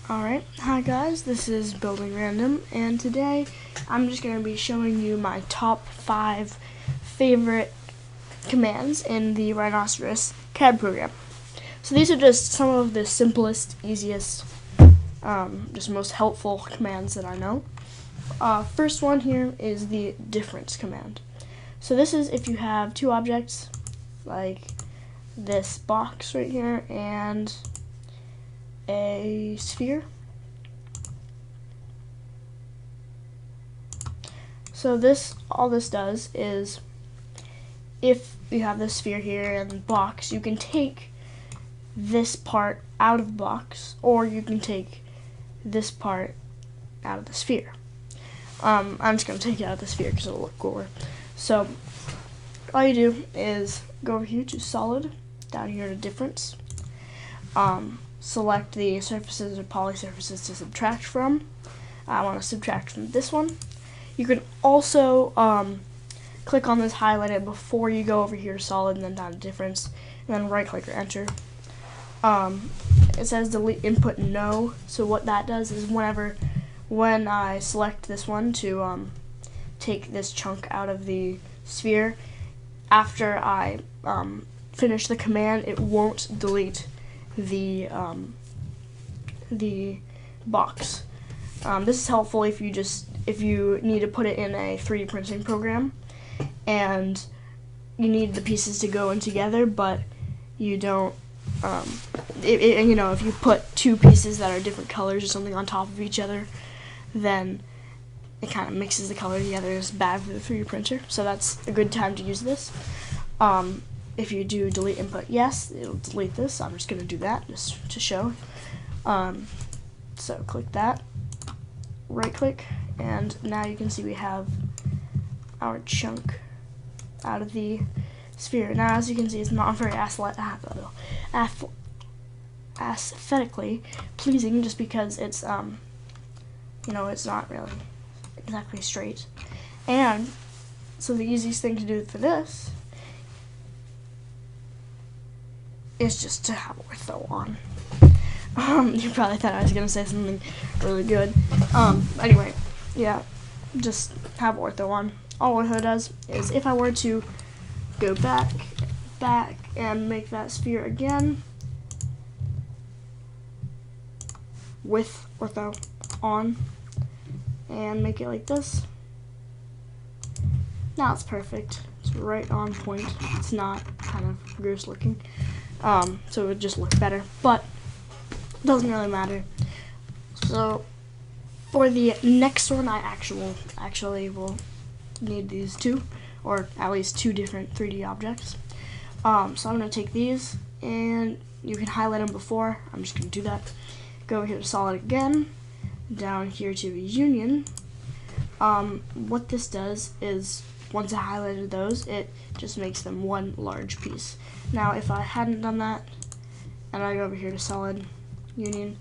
Alright, hi guys, this is Building Random, and today I'm just going to be showing you my top 5 favorite commands in the Rhinoceros CAD program. So these are just some of the simplest, easiest, just most helpful commands that I know. First one here is the difference command. So this is if you have two objects, like this box right here and a sphere. So all this does is, if you have this sphere here and the box, you can take this part out of the box, or you can take this part out of the sphere. I'm just going to take it out of the sphere because it'll look cooler. So all you do is go over here to solid, down here to difference, select the surfaces or polysurfaces to subtract from. I want to subtract from this one. You can also click on this highlighted before you go over here to solid and then down to difference, and then right click or enter. It says delete input no, so what that does is when I select this one to take this chunk out of the sphere, after I finish the command, it won't delete the box. This is helpful if you need to put it in a 3D printing program and you need the pieces to go in together, but you don't. If you put two pieces that are different colors or something on top of each other, then it kind of mixes the color together. It's bad for the 3D printer, so that's a good time to use this. If you do delete input yes, it'll delete this. I'm just going to do that just to show. So click that, right click, and now you can see we have our chunk out of the sphere. Now as you can see, it's not very aesthetically pleasing, just because it's it's not really exactly straight. And so the easiest thing to do for this is just to have ortho on. You probably thought I was going to say something really good. Anyway, yeah, just have ortho on. All ortho does is, if I were to go back, and make that sphere again with ortho on, and make it like this, now it's perfect. It's right on point. It's not kind of gross looking. So it would just look better, but it doesn't really matter. So for the next one, I actually will need these two, or at least two different 3D objects. So I'm going to take these, and you can highlight them before. I'm just going to do that. Go over here to solid again, down here to union. What this does is, once I highlighted those, it just makes them one large piece. Now if I hadn't done that, and I go over here to solid, union,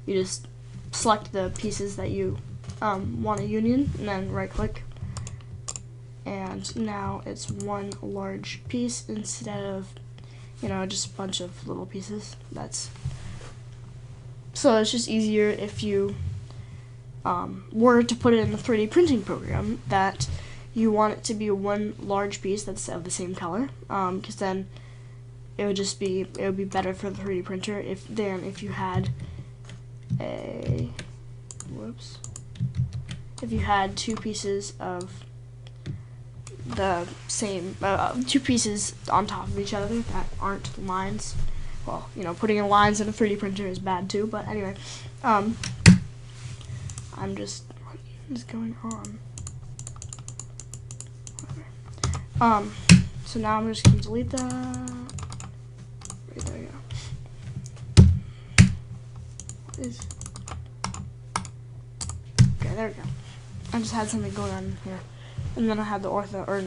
you just select the pieces that you want to union, and then right click, and now it's one large piece instead of just a bunch of little pieces. So it's just easier if you were to put it in the 3D printing program that you want it to be one large piece that's of the same color, because then it would be better for the 3D printer if you had two pieces of the same, two pieces on top of each other that aren't lines. Well, putting in lines in a 3D printer is bad too, but anyway, what is going on? So now I'm just going to delete that. Right, there you go. Okay, there we go. I just had something going on here. And then I had the ortho, or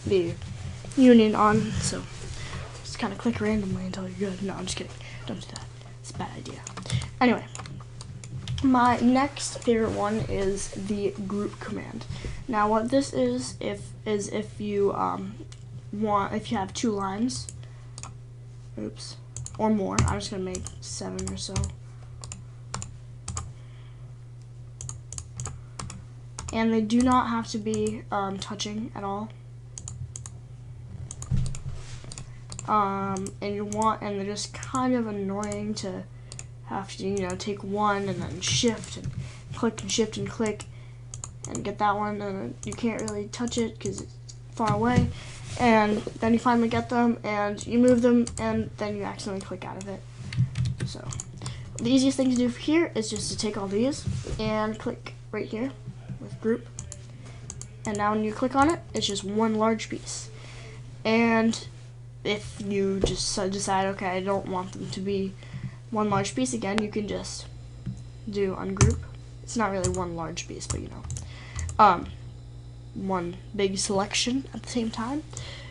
the union on, so just kind of click randomly until you're good. No, I'm just kidding. Don't do that. It's a bad idea. Anyway, my next favorite one is the group command. Now what this is if you have two lines, or more. I'm just gonna make 7 or so. and they do not have to be touching at all. And they're just kind of annoying to have to, you know, take one and then shift and click and shift and click and get that one, and you can't really touch it because it's far away, and then you finally get them and you move them and then you accidentally click out of it. So the easiest thing to do here is just to take all these and click right here with group, and now when you click on it, it's just one large piece. And if you just decide, okay, I don't want them to be one large piece again, you can just do ungroup. It's not really one large piece, but you know, one big selection at the same time.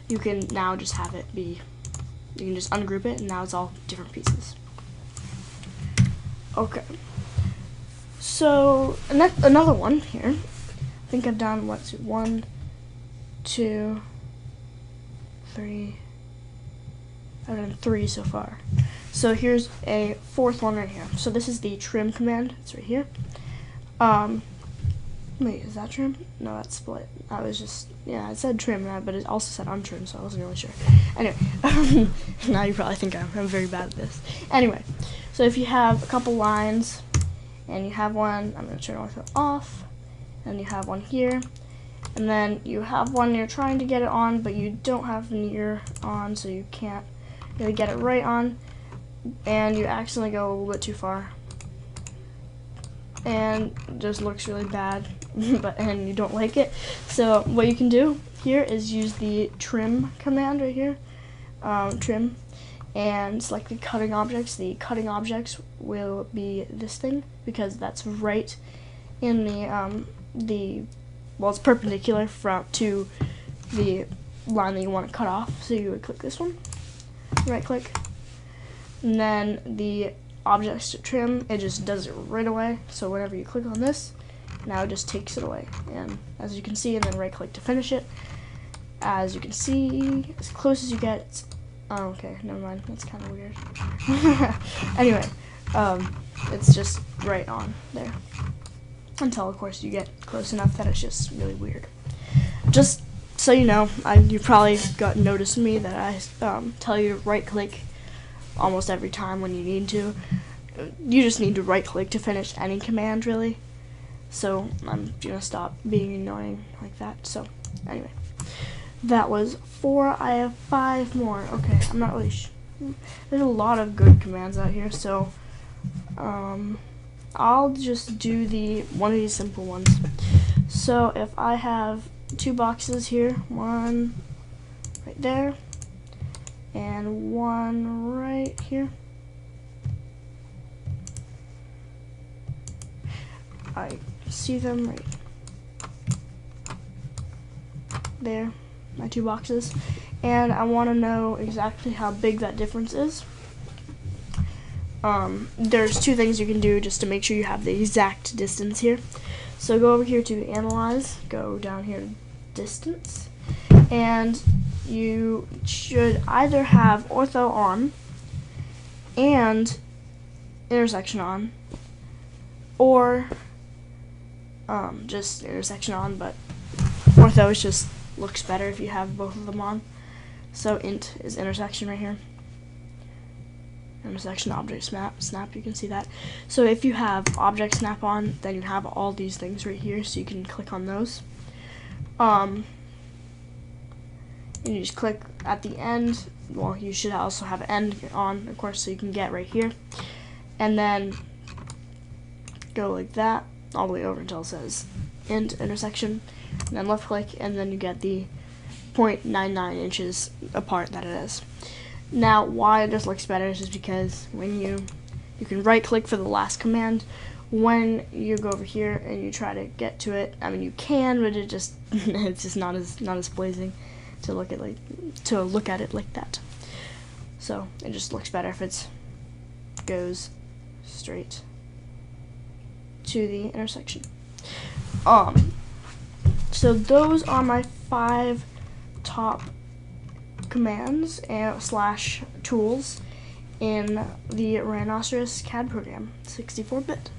You can now just have it be, you can just ungroup it, and now it's all different pieces. Okay, so another one here. I think I've done, what's it, 1, 2, 3, I've done 3 so far. So here's a 4th one right here. So this is the trim command. It's right here. Wait, is that trim? No, that's split. I was just, yeah, it said trim, but it also said untrim, so I wasn't really sure. Anyway, now you probably think I'm very bad at this. Anyway, so if you have a couple lines, and you have one, I'm going to turn ortho off, and you have one here, and then you have one you're trying to get it on, but you don't have near on, so you can't really get it right on, and you accidentally go a little bit too far, and it just looks really bad, and you don't like it. So what you can do here is use the trim command right here, trim, and select the cutting objects. The cutting objects will be this thing, because that's right in the well, it's perpendicular to the line that you want to cut off. So you would click this one, right click, and then the objects to trim, it just does it right away. So whenever you click on this, now it just takes it away, and as you can see, and then right click to finish it. As you can see, as close as you get, it's, oh, okay, never mind, that's kind of weird. Anyway, it's just right on there, until of course you get close enough that it's just really weird. Just so you know, you probably noticed me that I tell you to right click almost every time when you need to. You just need to right click to finish any command, really. So I'm gonna stop being annoying like that. So anyway, that was 4. I have 5 more. Okay, I'm not really sure. There's a lot of good commands out here, so I'll just do one of these simple ones. So if I have 2 boxes here, one right there and one right here, I see them right there, my 2 boxes, and I want to know exactly how big that difference is. There's 2 things you can do just to make sure you have the exact distance here. So go over here to Analyze, go down here to Distance, and you should either have ortho on and intersection on, or just intersection on, but ortho just looks better if you have both of them on. So int is intersection right here. Intersection object snap, you can see that. So if you have object snap on, then you have all these things right here, so you can click on those. And you just click at the end. Well, you should also have end on, of course, so you can get right here. And then go like that all the way over until it says int intersection, and then left click, and then you get the 0.99 inches apart that it is. Now, why it just looks better is just because when you can right click for the last command. When you go over here and you try to get to it, I mean you can, but it's just not as pleasing to look at it like that. So it just looks better if it goes straight to the intersection. So those are my 5 top commands and / tools in the Rhinoceros CAD program, 64-bit.